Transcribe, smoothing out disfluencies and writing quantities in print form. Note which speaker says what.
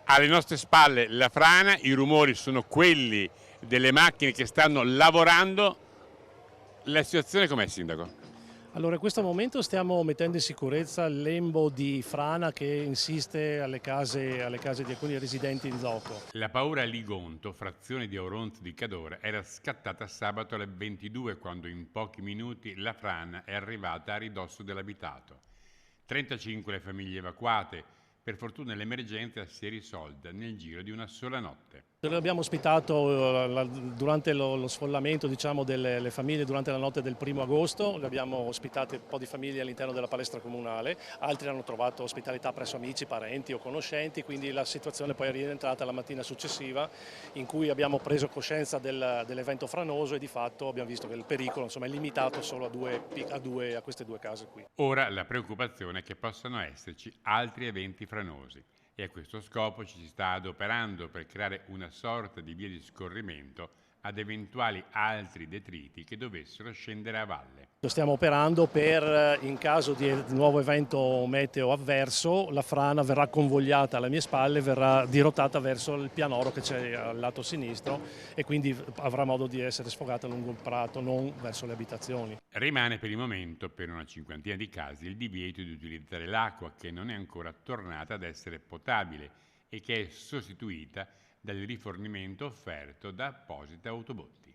Speaker 1: Alle nostre spalle la frana, i rumori sono quelli delle macchine che stanno lavorando. La situazione com'è, Sindaco?
Speaker 2: Allora, in questo momento stiamo mettendo in sicurezza il lembo di frana che insiste alle case di alcuni residenti in loco.
Speaker 1: La paura a Ligonto, frazione di Auronzo di Cadore, era scattata sabato alle 22 quando in pochi minuti la frana è arrivata a ridosso dell'abitato. 35 le famiglie evacuate. Per fortuna l'emergenza si è risolta nel giro di una sola notte.
Speaker 2: Abbiamo ospitato durante lo sfollamento, diciamo, delle famiglie durante la notte del 1° agosto, abbiamo ospitate un po' di famiglie all'interno della palestra comunale, altri hanno trovato ospitalità presso amici, parenti o conoscenti, quindi la situazione poi è rientrata la mattina successiva in cui abbiamo preso coscienza dell'evento franoso e di fatto abbiamo visto che il pericolo, insomma, è limitato solo a queste due case qui.
Speaker 1: Ora la preoccupazione è che possano esserci altri eventi franosi e a questo scopo ci si sta adoperando per creare una sorta di via di scorrimento ad eventuali altri detriti che dovessero scendere a valle.
Speaker 2: Stiamo operando per, in caso di nuovo evento meteo avverso, la frana verrà convogliata alle mie spalle, verrà dirottata verso il pianoro che c'è al lato sinistro e quindi avrà modo di essere sfogata lungo il prato, non verso le abitazioni.
Speaker 1: Rimane per il momento, per una cinquantina di casi, il divieto di utilizzare l'acqua che non è ancora tornata ad essere potabile e che è sostituita dal rifornimento offerto da apposite autobotti.